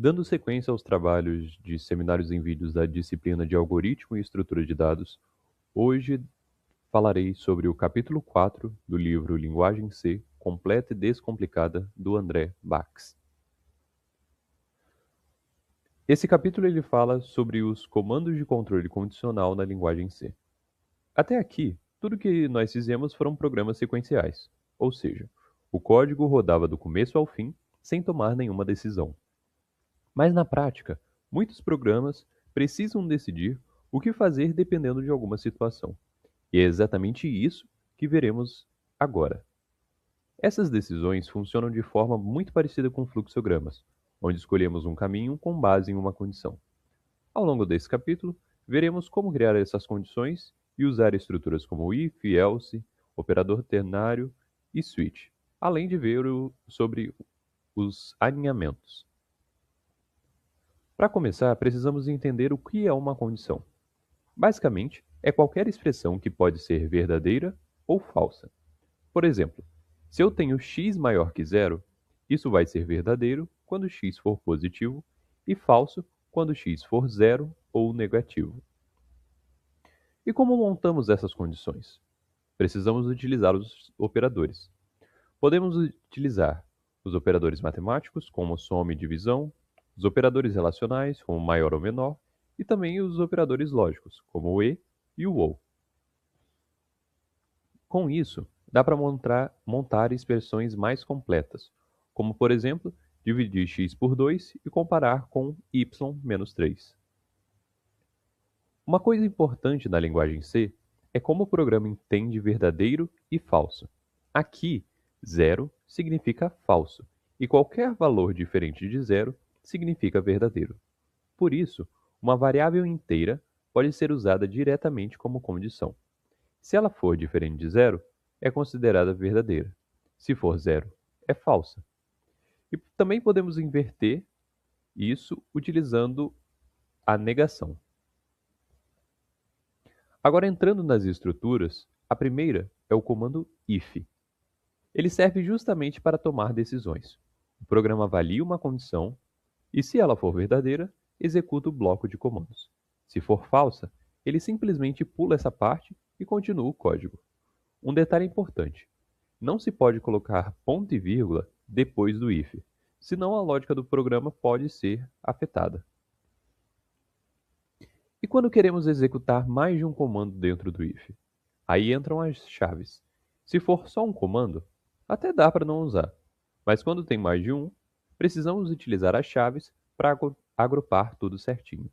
Dando sequência aos trabalhos de seminários em vídeos da disciplina de Algoritmo e Estrutura de Dados, hoje falarei sobre o capítulo 4 do livro Linguagem C, Completa e Descomplicada, do André Bax. Esse capítulo ele fala sobre os comandos de controle condicional na linguagem C. Até aqui, tudo que nós fizemos foram programas sequenciais, ou seja, o código rodava do começo ao fim sem tomar nenhuma decisão. Mas na prática, muitos programas precisam decidir o que fazer dependendo de alguma situação. E é exatamente isso que veremos agora. Essas decisões funcionam de forma muito parecida com fluxogramas, onde escolhemos um caminho com base em uma condição. Ao longo desse capítulo, veremos como criar essas condições e usar estruturas como if, else, operador ternário e switch, além de ver sobre os alinhamentos. Para começar, precisamos entender o que é uma condição. Basicamente, é qualquer expressão que pode ser verdadeira ou falsa. Por exemplo, se eu tenho x maior que zero, isso vai ser verdadeiro quando x for positivo e falso quando x for zero ou negativo. E como montamos essas condições? Precisamos utilizar os operadores. Podemos utilizar os operadores matemáticos, como soma e divisão, os operadores relacionais, como maior ou menor, e também os operadores lógicos, como o e o ou. Com isso, dá para montar expressões mais completas, como por exemplo, dividir x por 2 e comparar com y menos 3. Uma coisa importante na linguagem C é como o programa entende verdadeiro e falso. Aqui, zero significa falso, e qualquer valor diferente de zero significa verdadeiro. Por isso, uma variável inteira pode ser usada diretamente como condição. Se ela for diferente de zero, é considerada verdadeira. Se for zero, é falsa. E também podemos inverter isso utilizando a negação. Agora, entrando nas estruturas, a primeira é o comando if. Ele serve justamente para tomar decisões. O programa avalia uma condição e, se ela for verdadeira, executa o bloco de comandos. Se for falsa, ele simplesmente pula essa parte e continua o código. Um detalhe importante: não se pode colocar ponto e vírgula depois do if, senão a lógica do programa pode ser afetada. E quando queremos executar mais de um comando dentro do if? Aí entram as chaves. Se for só um comando, até dá para não usar. Mas quando tem mais de um, precisamos utilizar as chaves para agrupar tudo certinho.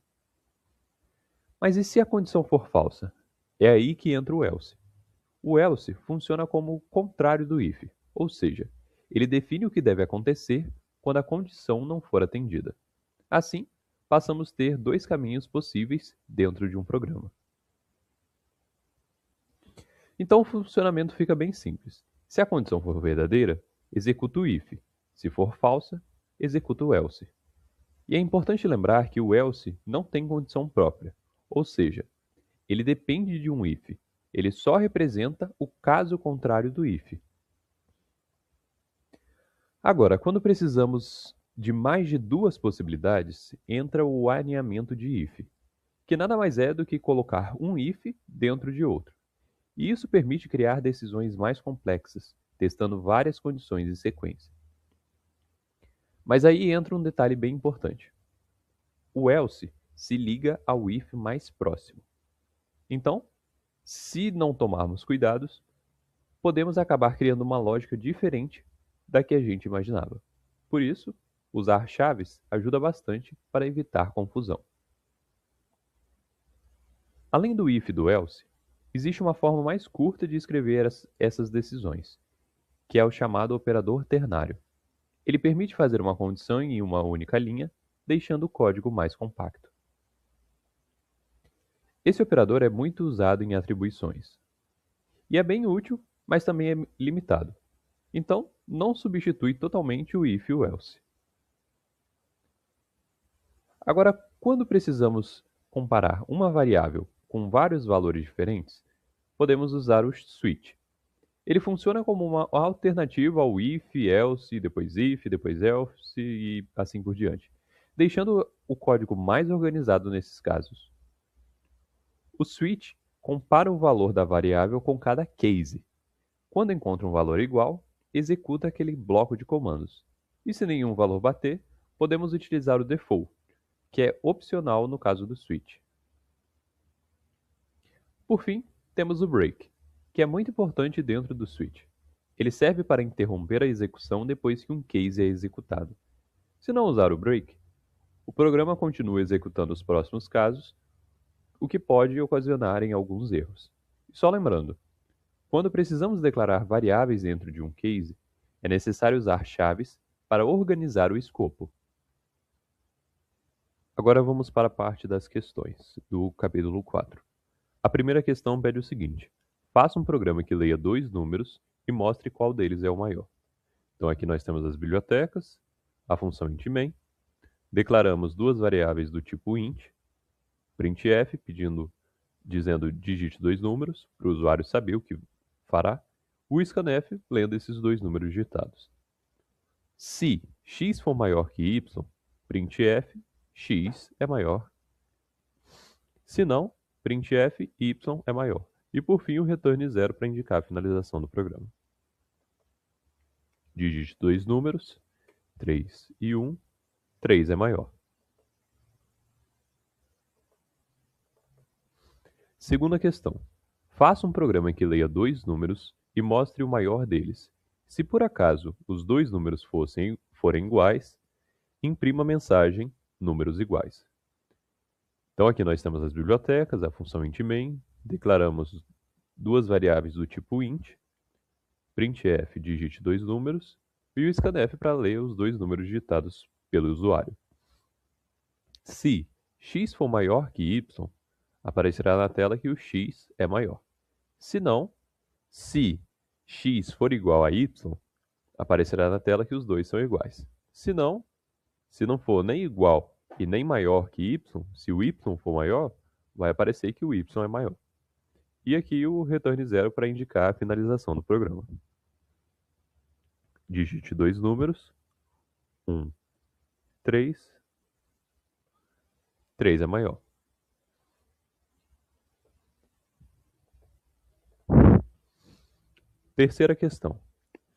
Mas e se a condição for falsa? É aí que entra o else. O else funciona como o contrário do if, ou seja, ele define o que deve acontecer quando a condição não for atendida. Assim, passamos a ter dois caminhos possíveis dentro de um programa. Então o funcionamento fica bem simples. Se a condição for verdadeira, executa o if. Se for falsa, executa o else. E é importante lembrar que o else não tem condição própria, ou seja, ele depende de um if. Ele só representa o caso contrário do if. Agora, quando precisamos de mais de duas possibilidades, entra o alinhamento de if, que nada mais é do que colocar um if dentro de outro. E isso permite criar decisões mais complexas, testando várias condições em sequência. Mas aí entra um detalhe bem importante. O else se liga ao if mais próximo. Então, se não tomarmos cuidados, podemos acabar criando uma lógica diferente da que a gente imaginava. Por isso, usar chaves ajuda bastante para evitar confusão. Além do if e do else, existe uma forma mais curta de escrever essas decisões, que é o chamado operador ternário. Ele permite fazer uma condição em uma única linha, deixando o código mais compacto. Esse operador é muito usado em atribuições. E é bem útil, mas também é limitado. Então, não substitui totalmente o if e o else. Agora, quando precisamos comparar uma variável com vários valores diferentes, podemos usar o switch. Ele funciona como uma alternativa ao if, else, depois else e assim por diante. deixando o código mais organizado nesses casos. O switch compara o valor da variável com cada case. Quando encontra um valor igual, executa aquele bloco de comandos. E se nenhum valor bater, podemos utilizar o default, que é opcional no caso do switch. Por fim, temos o break, que é muito importante dentro do switch. Ele serve para interromper a execução depois que um case é executado. Se não usar o break, o programa continua executando os próximos casos, o que pode ocasionar em alguns erros. Só lembrando, quando precisamos declarar variáveis dentro de um case, é necessário usar chaves para organizar o escopo. Agora vamos para a parte das questões do capítulo 4. A primeira questão pede o seguinte: faça um programa que leia dois números e mostre qual deles é o maior. Então aqui nós temos as bibliotecas, a função int_main, declaramos duas variáveis do tipo int, printf, dizendo digite dois números, para o usuário saber o que fará, o scanf lendo esses dois números digitados. Se x for maior que y, printf, x é maior. Se não, printf, y é maior. E por fim o return 0 para indicar a finalização do programa. Digite dois números, 3 e 1, 3 é maior. Segunda questão. Faça um programa que leia dois números e mostre o maior deles. Se por acaso os dois números forem iguais, imprima a mensagem números iguais. Então aqui nós temos as bibliotecas, a função int_main, declaramos duas variáveis do tipo int, printf digite dois números e o scanf para ler os dois números digitados pelo usuário. Se x for maior que y, aparecerá na tela que o x é maior. Se não, se x for igual a y, aparecerá na tela que os dois são iguais. Se não for nem igual e nem maior que y, se o y for maior, vai aparecer que o y é maior. E aqui o return 0 para indicar a finalização do programa. Digite dois números, 1, 3, 3 é maior. Terceira questão.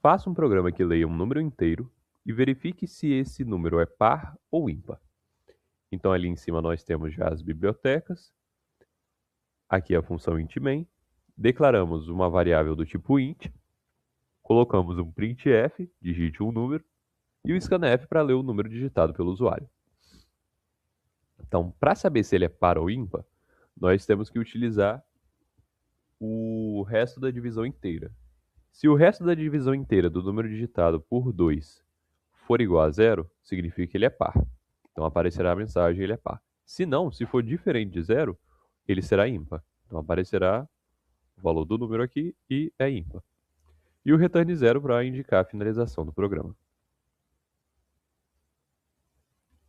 Faça um programa que leia um número inteiro e verifique se esse número é par ou ímpar. Então ali em cima nós temos já as bibliotecas. Aqui a função int_main. Declaramos uma variável do tipo int. Colocamos um printf, digite um número, e o scanf para ler o número digitado pelo usuário. Então, para saber se ele é par ou ímpar, nós temos que utilizar o resto da divisão inteira. Se o resto da divisão inteira do número digitado por 2 for igual a 0, significa que ele é par. Então aparecerá a mensagem ele é par. Se não, se for diferente de 0, ele será ímpar. Então aparecerá o valor do número aqui e é ímpar. E o return 0 para indicar a finalização do programa.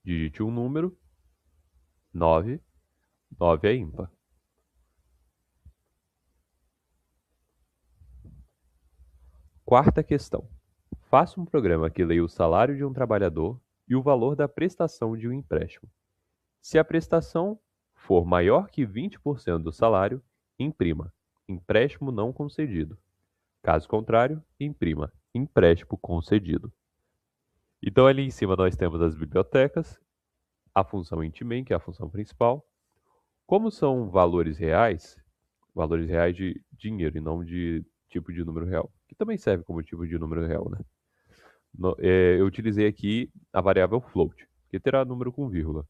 Digite um número, 9, 9 é ímpar. Quarta questão. Faça um programa que leia o salário de um trabalhador e o valor da prestação de um empréstimo. Se a prestação for maior que 20% do salário, imprima empréstimo não concedido. Caso contrário, imprima empréstimo concedido. Então ali em cima nós temos as bibliotecas, a função int_main, que é a função principal. Como são valores reais de dinheiro e não de tipo de número real, que também serve como tipo de número real, né? Eu utilizei aqui a variável float, que terá número com vírgula.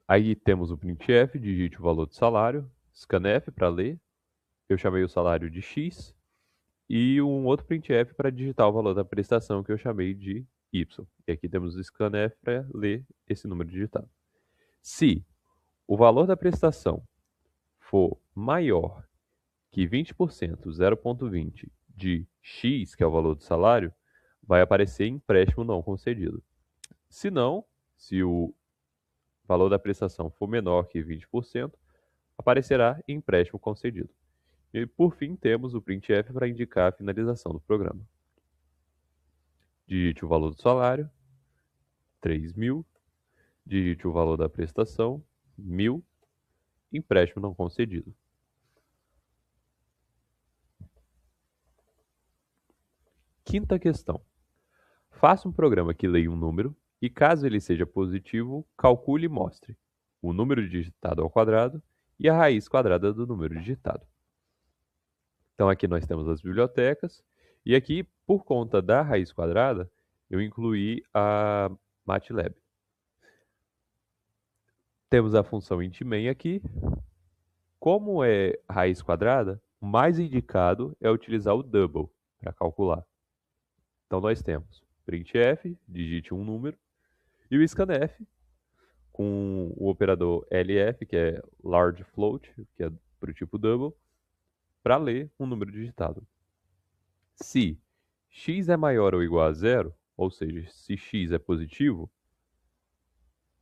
Aí temos o printf, digite o valor do salário, scanf para ler, eu chamei o salário de x, e um outro printf para digitar o valor da prestação que eu chamei de y. E aqui temos o scanf para ler esse número digitado. Se o valor da prestação for maior que 20%, 0,20 de x, que é o valor do salário, vai aparecer empréstimo não concedido. Se não, se o valor da prestação for menor que 20%, aparecerá empréstimo concedido. E por fim temos o printf para indicar a finalização do programa. Digite o valor do salário, 3.000, digite o valor da prestação, 1.000, empréstimo não concedido. Quinta questão. Faça um programa que leia um número e, caso ele seja positivo, calcule e mostre o número digitado ao quadrado e a raiz quadrada do número digitado. Então aqui nós temos as bibliotecas e aqui, por conta da raiz quadrada, eu incluí a MATLAB. Temos a função int_main aqui. Como é raiz quadrada, o mais indicado é utilizar o double para calcular. Então nós temos printf, digite um número, e o scanf, com o operador lf, que é large float, que é para o tipo double, para ler um número digitado. Se x é maior ou igual a zero, ou seja, se x é positivo,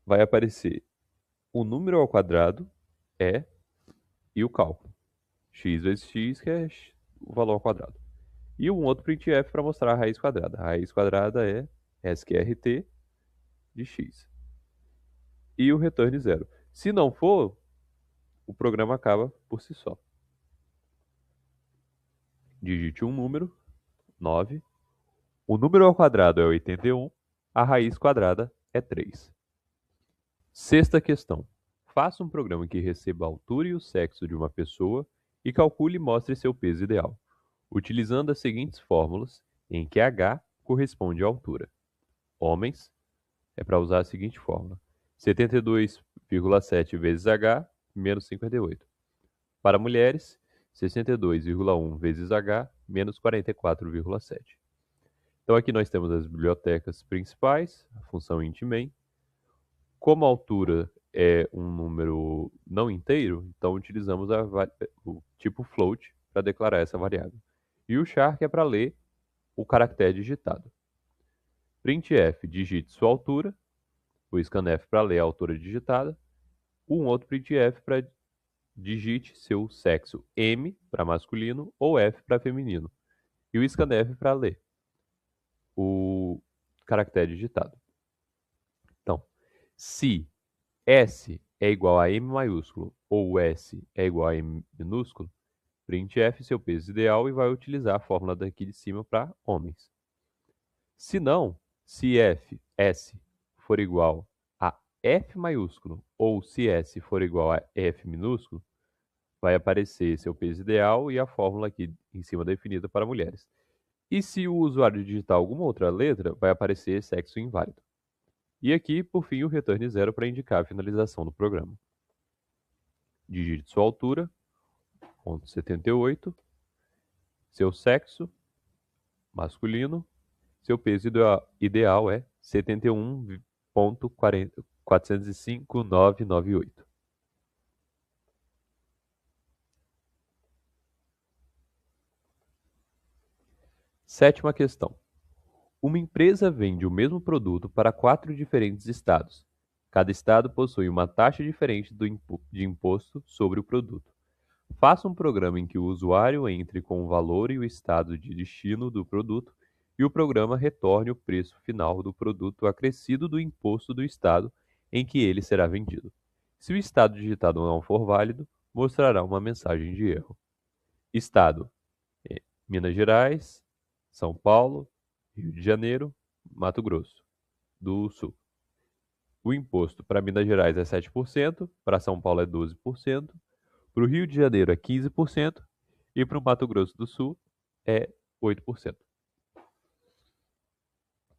vai aparecer o número ao quadrado, e o cálculo. X vezes x, que é o valor ao quadrado. E um outro printf para mostrar a raiz quadrada. A raiz quadrada é sqrt de x. E o return zero. Se não for, o programa acaba por si só. Digite um número, 9. O número ao quadrado é 81. A raiz quadrada é 3. Sexta questão. Faça um programa que receba a altura e o sexo de uma pessoa e calcule e mostre seu peso ideal, utilizando as seguintes fórmulas, em que h corresponde à altura. Homens, é para usar a seguinte fórmula: 72,7 vezes h menos 58. Para mulheres, 62,1 vezes h menos 44,7. Então aqui nós temos as bibliotecas principais, a função int_main. Como a altura é um número não inteiro, então utilizamos o tipo float para declarar essa variável. E o char, que é para ler o caractere digitado. Printf, digite sua altura. O scanf para ler a altura digitada. Um outro printf para digite seu sexo M para masculino ou F para feminino. E o scanf para ler o caractere digitado. Então, se S é igual a M maiúsculo ou S é igual a M minúsculo, printf seu peso ideal e vai utilizar a fórmula daqui de cima para homens. Se não, se S for igual a F maiúsculo ou se S for igual a F minúsculo, vai aparecer seu peso ideal e a fórmula aqui em cima definida para mulheres. E se o usuário digitar alguma outra letra, vai aparecer sexo inválido. E aqui, por fim, o return zero para indicar a finalização do programa. Digite sua altura, 1,78, seu sexo, masculino, seu peso ideal é 71,405,998. Sétima questão. Uma empresa vende o mesmo produto para 4 diferentes estados. Cada estado possui uma taxa diferente de imposto sobre o produto. Faça um programa em que o usuário entre com o valor e o estado de destino do produto e o programa retorne o preço final do produto acrescido do imposto do estado em que ele será vendido. Se o estado digitado não for válido, mostrará uma mensagem de erro. Estado: Minas Gerais, São Paulo, Rio de Janeiro, Mato Grosso do Sul. O imposto para Minas Gerais é 7%, para São Paulo é 12%, para o Rio de Janeiro é 15% e para o Mato Grosso do Sul é 8%.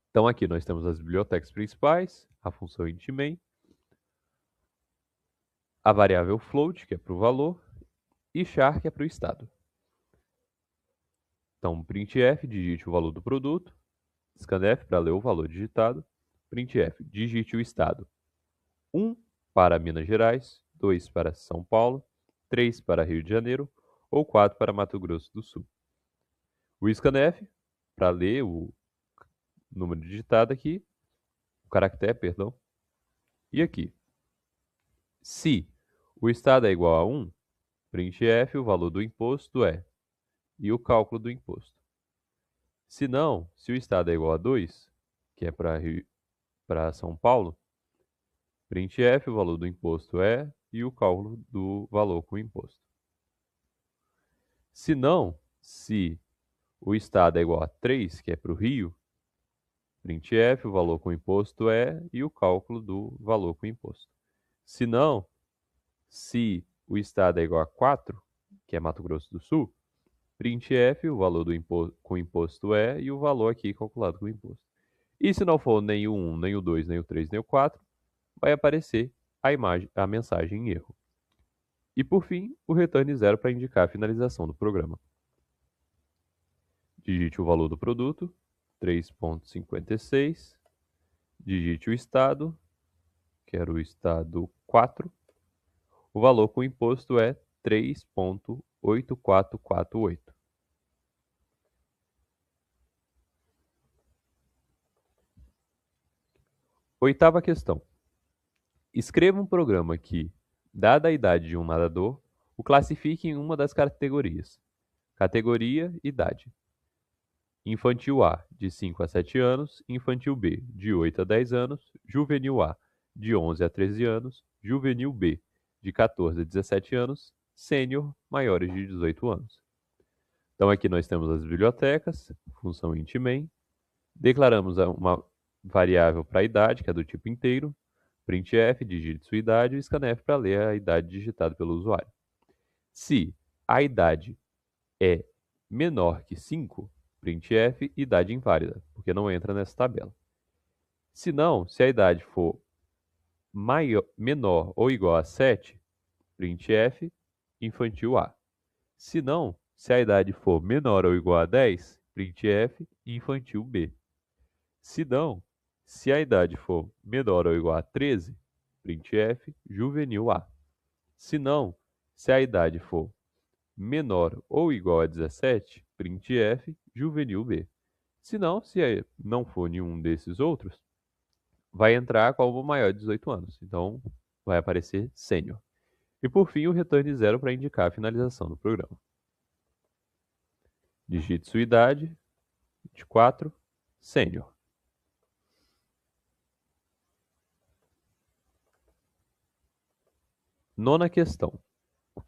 Então aqui nós temos as bibliotecas principais, a função int_main, a variável float, que é para o valor, e char, que é para o estado. Então printf, digite o valor do produto, scanf para ler o valor digitado, printf, digite o estado. 1 para Minas Gerais, 2 para São Paulo, 3 para Rio de Janeiro ou 4 para Mato Grosso do Sul. O scanf, para ler o número digitado aqui, o caractere, perdão. E aqui, se o estado é igual a 1, printf, o valor do imposto é, e o cálculo do imposto. Se não, se o estado é igual a 2, que é para para São Paulo, printf, o valor do imposto é, e o cálculo do valor com o imposto. Se não, se o estado é igual a 3, que é para o Rio, printf, o valor com imposto é, e o cálculo do valor com imposto. Se não, se o estado é igual a 4, que é Mato Grosso do Sul, printf, o valor do com imposto é, e o valor aqui calculado com imposto. E se não for nem o 1, nem o 2, nem o 3, nem o 4, vai aparecer a mensagem em erro. E por fim, o return 0 para indicar a finalização do programa. Digite o valor do produto, 3,56. Digite o estado, quero o estado 4. O valor com imposto é 3,8448. Oitava questão. Escreva um programa que, dada a idade de um nadador, o classifique em uma das categorias. Categoria, idade. Infantil A, de 5 a 7 anos. Infantil B, de 8 a 10 anos. Juvenil A, de 11 a 13 anos. Juvenil B, de 14 a 17 anos. Sênior, maiores de 18 anos. Então aqui nós temos as bibliotecas, função int main. Declaramos uma variável para a idade, que é do tipo inteiro. Printf, digite sua idade, e o scanf para ler a idade digitada pelo usuário. Se a idade é menor que 5, printf, idade inválida, porque não entra nessa tabela. Se não, se a idade for menor ou igual a 7, printf, infantil A. Se não, se a idade for menor ou igual a 10, printf, infantil B. Se não, se a idade for menor ou igual a 13, printf, juvenil A. Se não, se a idade for menor ou igual a 17, printf, juvenil B. Se não, se não for nenhum desses outros, vai entrar como maior de 18 anos. Então, vai aparecer sênior. E por fim, o return 0 para indicar a finalização do programa. Digite sua idade, 24, sênior. Nona questão.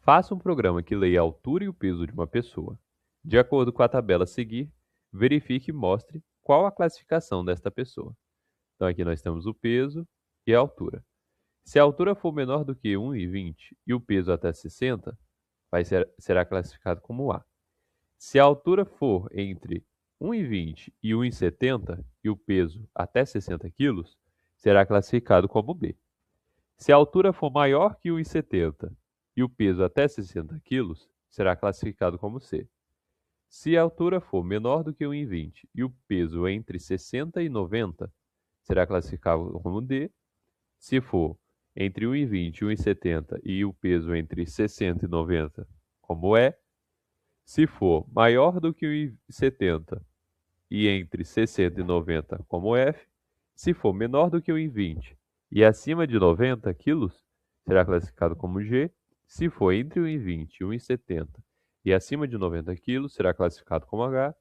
Faça um programa que leia a altura e o peso de uma pessoa. De acordo com a tabela a seguir, verifique e mostre qual a classificação desta pessoa. Então aqui nós temos o peso e a altura. Se a altura for menor do que 1,20 e o peso até 60, será classificado como A. Se a altura for entre 1,20 e 1,70 e o peso até 60 kg, será classificado como B. Se a altura for maior que 1,70 e o peso até 60 kg, será classificado como C. Se a altura for menor do que 1,20 e o peso entre 60 e 90, será classificado como D. Se for entre 1,20 e 1,70 e o peso entre 60 e 90, como E. Se for maior do que 1,70 e entre 60 e 90, como F. Se for menor do que 1,20 e acima de 90 kg, será classificado como G. Se for entre 1,20 e 1,70 e acima de 90 kg, será classificado como H.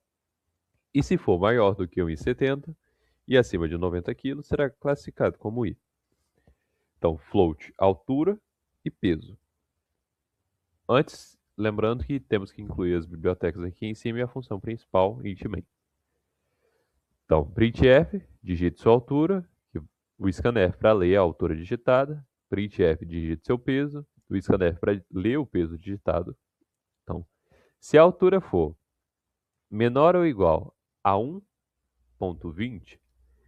E se for maior do que 1,70 e acima de 90 kg, será classificado como I. Então, float, altura e peso. Antes, lembrando que temos que incluir as bibliotecas aqui em cima e a função principal, int main. Então, printf, digite sua altura, o scanf para ler a altura digitada, printf, digite seu peso, o scanf para ler o peso digitado. Então, se a altura for menor ou igual a 1,20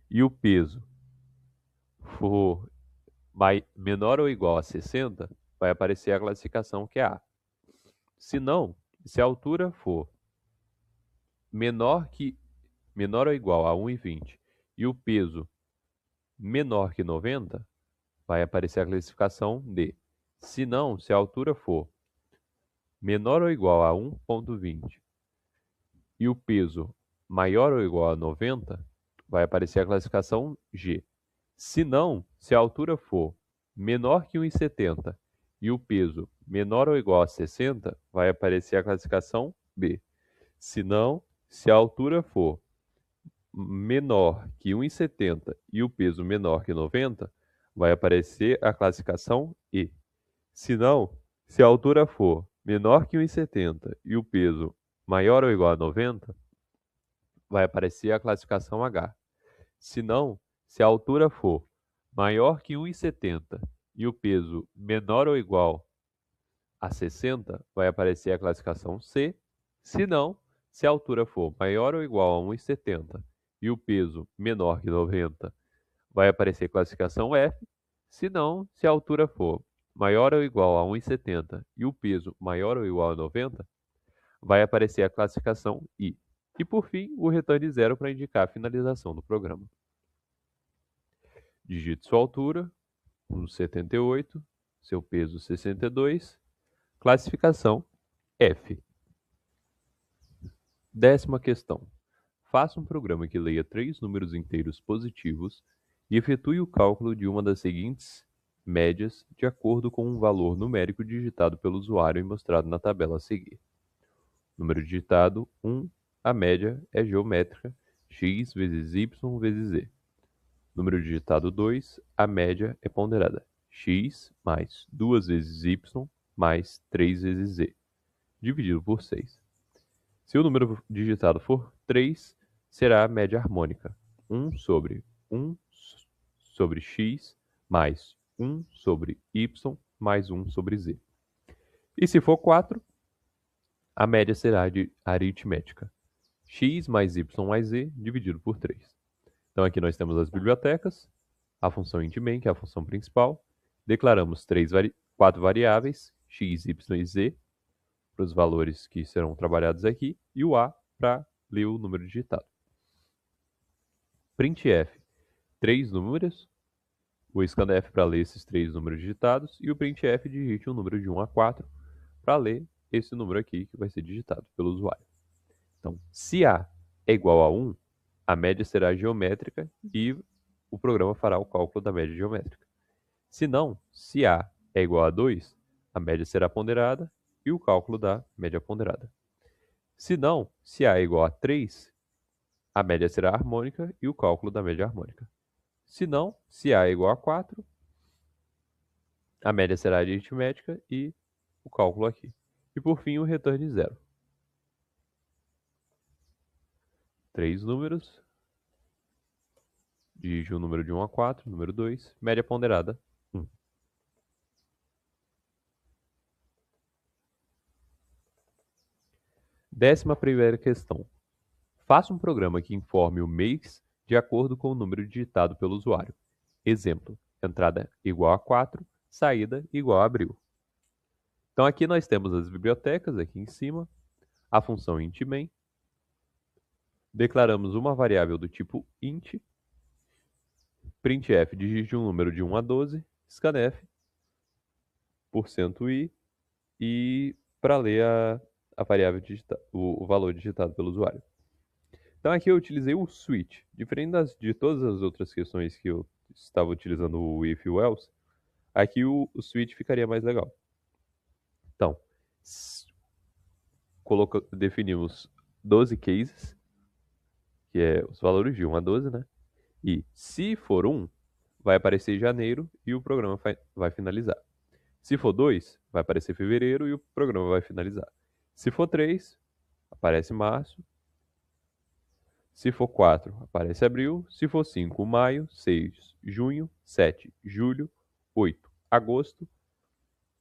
e o peso for menor ou igual a 60, vai aparecer a classificação que é A. Se não, se a altura for menor ou igual a 1,20 e o peso menor que 90, vai aparecer a classificação D. Se não, se a altura for menor ou igual a 1,20 e o peso maior ou igual a 90, vai aparecer a classificação G. Se não, se a altura for menor que 1,70 e o peso menor ou igual a 60, vai aparecer a classificação B. Se não, se a altura for menor que 1,70 e o peso menor que 90, vai aparecer a classificação E. Se não, se a altura for menor que 1,70 e o peso maior ou igual a 90, vai aparecer a classificação H. Se não, se a altura for maior que 1,70 e o peso menor ou igual a 60, vai aparecer a classificação C. Se não, se a altura for maior ou igual a 1,70 e o peso menor que 90, vai aparecer a classificação F. Se não, se a altura for maior ou igual a 1,70 e o peso maior ou igual a 90, vai aparecer a classificação I. E por fim, o return zero para indicar a finalização do programa. Digite sua altura, 1,78, seu peso 62, classificação F. 10ª questão. Faça um programa que leia 3 números inteiros positivos e efetue o cálculo de uma das seguintes médias de acordo com um valor numérico digitado pelo usuário e mostrado na tabela a seguir. Número digitado 1, a média é geométrica, x vezes y vezes z. Número digitado 2, a média é ponderada, x mais 2 vezes y mais 3 vezes z, dividido por 6. Se o número digitado for 3, será a média harmônica, 1 sobre x mais 1 sobre y mais 1 sobre z. E se for 4, a média será de aritmética, x mais y mais z dividido por 3. Então aqui nós temos as bibliotecas, a função int_main, que é a função principal. Declaramos 4 variáveis, x, y e z, para os valores que serão trabalhados aqui, e o a para ler o número digitado. Printf, 3 números, o scanf para ler esses 3 números digitados, e o printf digite um número de 1 a 4 para ler esse número aqui que vai ser digitado pelo usuário. Então, se a é igual a 1, a média será geométrica e o programa fará o cálculo da média geométrica. Se não, se a é igual a 2, a média será ponderada e o cálculo da média ponderada. Se não, se a é igual a 3, a média será harmônica e o cálculo da média harmônica. Se não, se a é igual a 4, a média será aritmética e o cálculo aqui. E por fim, o return zero. 3 números, digite o número de 1 a 4, número 2, média ponderada 1. Décima primeira questão. Faça um programa que informe o mês de acordo com o número digitado pelo usuário. Exemplo, entrada igual a 4, saída igual a abril. Então aqui nós temos as bibliotecas, aqui em cima, a função int_main. Declaramos uma variável do tipo int, printf digite um número de 1 a 12, scanf, %i, e para ler a variável o valor digitado pelo usuário. Então aqui eu utilizei o switch. Diferente de todas as outras questões que eu estava utilizando o if e o else, aqui o switch ficaria mais legal. Então, definimos 12 cases, que é os valores de 1 a 12, né? E se for 1, vai aparecer janeiro e o programa vai finalizar. Se for 2, vai aparecer fevereiro e o programa vai finalizar. Se for 3, aparece março. Se for 4, aparece abril. Se for 5, maio. 6, junho. 7, julho. 8, agosto.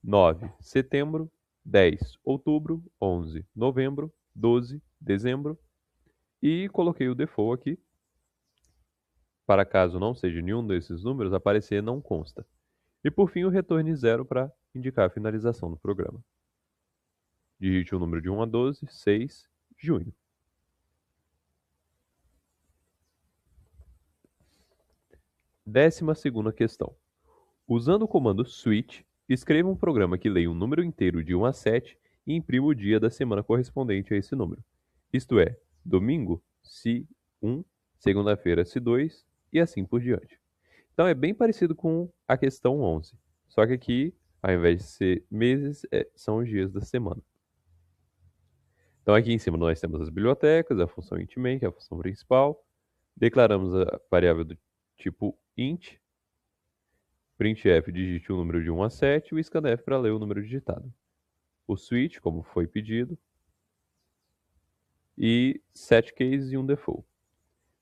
9, setembro. 10, outubro. 11, novembro. 12, dezembro. E coloquei o default aqui. Para caso não seja nenhum desses números, aparecer não consta. E por fim o return zero para indicar a finalização do programa. Digite o número de 1 a 12, 6, junho. Décima segunda questão. Usando o comando switch, escreva um programa que leia um número inteiro de 1 a 7 e imprima o dia da semana correspondente a esse número. Isto é, domingo, se 1, segunda-feira, se 2 e assim por diante. Então é bem parecido com a questão 11, só que aqui, ao invés de ser meses, são os dias da semana. Então aqui em cima nós temos as bibliotecas, a função int_main, que é a função principal, Declaramos a variável do tipo int, printf digite o número de 1 a 7 e o scanf para ler o número digitado. O switch, como foi pedido, e set case e um default.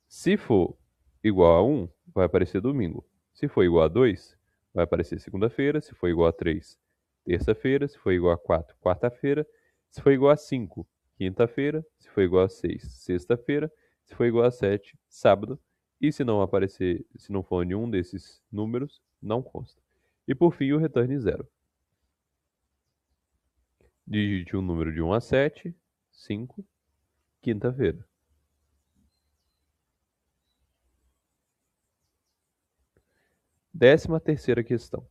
Se for igual a 1, vai aparecer domingo. Se for igual a 2, vai aparecer segunda-feira. Se for igual a 3, terça-feira. Se for igual a 4, quarta-feira. Se for igual a 5, quinta-feira. Se for igual a 6, sexta-feira. Se for igual a 7, sábado. E se não aparecer, se não for nenhum desses números, não consta. E por fim, o return 0. Digite um número de 1 a 7, 5, quinta-feira. Décima terceira questão.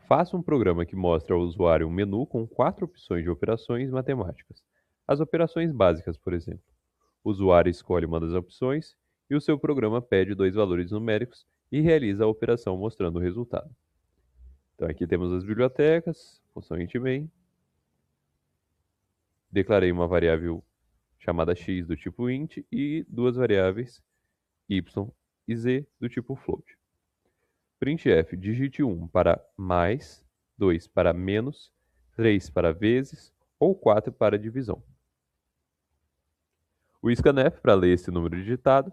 Faça um programa que mostre ao usuário um menu com 4 opções de operações matemáticas. As operações básicas, por exemplo. O usuário escolhe uma das opções e o seu programa pede 2 valores numéricos e realiza a operação mostrando o resultado. Então aqui temos as bibliotecas, função int_main. Declarei uma variável chamada x do tipo int e duas variáveis y e z do tipo float. Printf, digite 1 para mais, 2 para menos, 3 para vezes ou 4 para divisão. O scanf para ler esse número digitado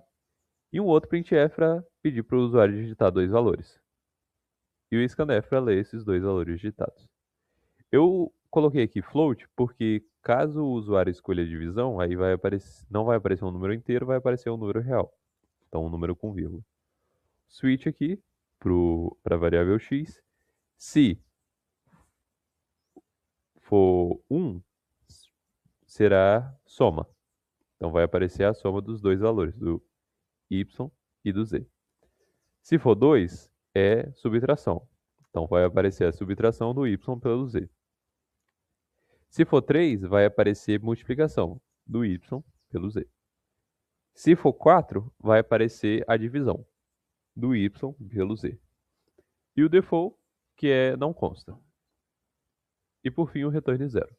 e um outro printf para pedir para o usuário digitar dois valores. E o scanf para ler esses dois valores digitados. Eu coloquei aqui float porque caso o usuário escolha a divisão, aí não vai aparecer um número inteiro, vai aparecer um número real. Então um número com vírgula. Switch aqui para a variável x. Se for 1, será soma. Então vai aparecer a soma dos dois valores, do y e do z. Se for 2, é subtração. Então vai aparecer a subtração do y pelo z. Se for 3, vai aparecer multiplicação do y pelo z. Se for 4, vai aparecer a divisão do y pelo z. E o default, que é não consta. E por fim o return 0.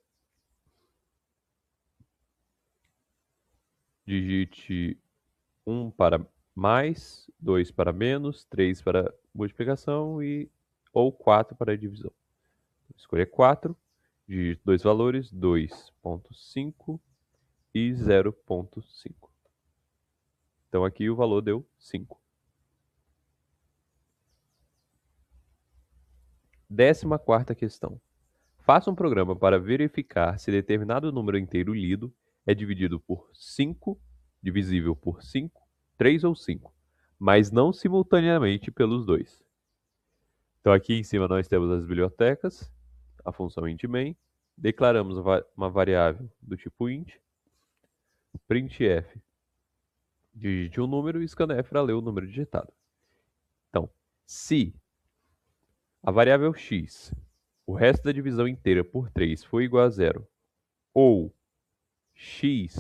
Digite 1 para mais, 2 para menos, 3 para multiplicação ou 4 para divisão. Escolher 4, digite dois valores, 2,5 e 0,5. Então aqui o valor deu 5. 14ª questão. Faça um programa para verificar se determinado número inteiro lido é dividido por 5, divisível por 5, 3 ou 5, mas não simultaneamente pelos dois. Então aqui em cima nós temos as bibliotecas, a função int_main, declaramos uma variável do tipo int, printf, digite um número e scanf para ler o número digitado. Então, se a variável x, o resto da divisão inteira por 3 for igual a 0, ou x,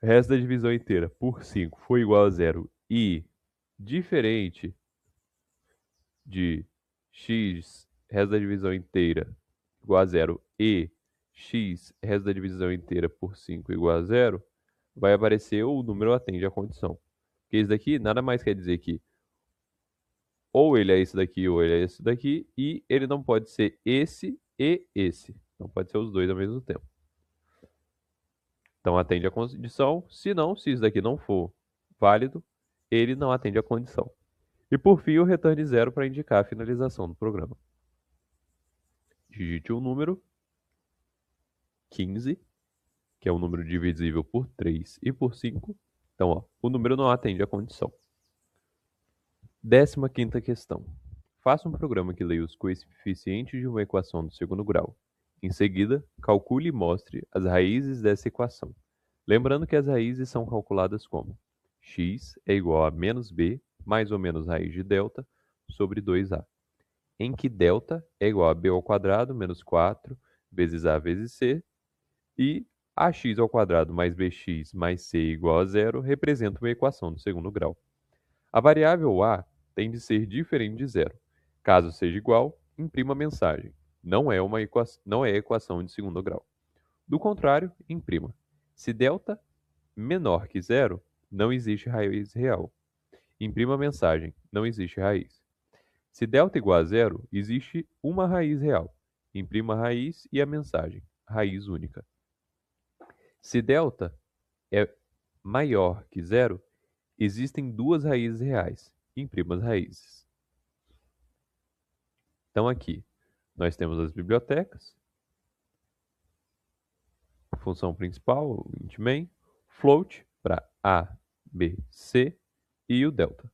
o resto da divisão inteira por 5 for igual a 0 e diferente de x, resto da divisão inteira igual a 0 e x, resto da divisão inteira por 5 igual a 0, vai aparecer ou o número atende à condição. Porque isso daqui nada mais quer dizer que ou ele é esse daqui ou ele é esse daqui, e ele não pode ser esse e esse. Não pode ser os dois ao mesmo tempo. Então atende à condição, se não, se isso daqui não for válido, ele não atende à condição. E por fim, o return 0 para indicar a finalização do programa. Digite um número, 15, que é um número divisível por 3 e por 5. Então, ó, o número não atende à condição. 15ª questão. Faça um programa que leia os coeficientes de uma equação do segundo grau. Em seguida, calcule e mostre as raízes dessa equação. Lembrando que as raízes são calculadas como x é igual a menos b mais ou menos raiz de delta sobre 2a, em que delta é igual a b ao quadrado menos 4 vezes a vezes c, e ax ao quadrado mais bx mais c igual a zero representa uma equação do segundo grau. A variável a tem de ser diferente de zero. Caso seja igual, imprima a mensagem. Não é equação de segundo grau. Do contrário, imprima. Se delta menor que zero, não existe raiz real. Imprima a mensagem, não existe raiz. Se delta igual a zero, existe uma raiz real. Imprima a raiz e a mensagem, raiz única. Se delta é maior que zero, existem duas raízes reais. Imprima as raízes. Então aqui nós temos as bibliotecas, função principal, o int main, float para A, B, C e o delta.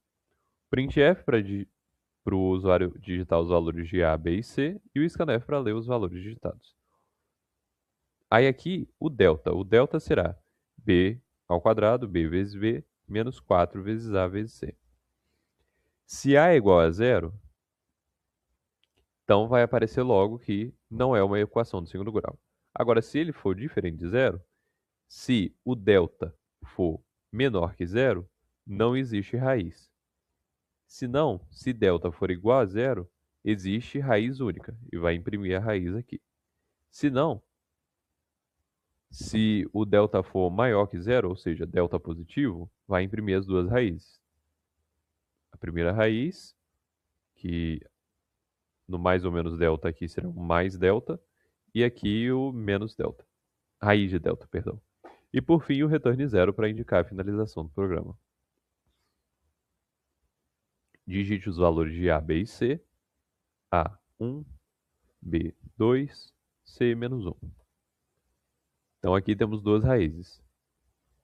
Printf para o usuário digitar os valores de A, B e C e o scanf para ler os valores digitados. Aí aqui o delta será B ao quadrado, B vezes B, menos 4 vezes A vezes C. Se A é igual a zero, então vai aparecer logo que não é uma equação do segundo grau. Agora, se ele for diferente de zero, se o delta for menor que zero, não existe raiz. Se não, se delta for igual a zero, existe raiz única e vai imprimir a raiz aqui. Se não, se o delta for maior que zero, ou seja, delta positivo, vai imprimir as duas raízes. A primeira raiz, que no mais ou menos delta aqui será o mais delta, e aqui o menos delta. Raiz de delta, perdão. E por fim o return zero para indicar a finalização do programa. Digite os valores de A, B e C. A, 1, B, 2, C, menos 1. Então aqui temos duas raízes.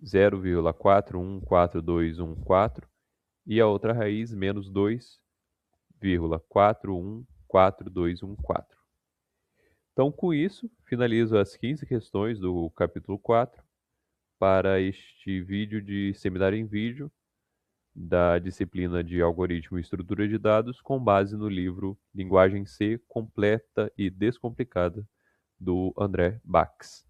0,4142114 e a outra raiz menos 2,414214. Então, com isso, finalizo as 15 questões do capítulo 4 para este vídeo de seminário em vídeo da disciplina de Algoritmo e Estrutura de Dados com base no livro Linguagem C Completa e Descomplicada, do André Bax.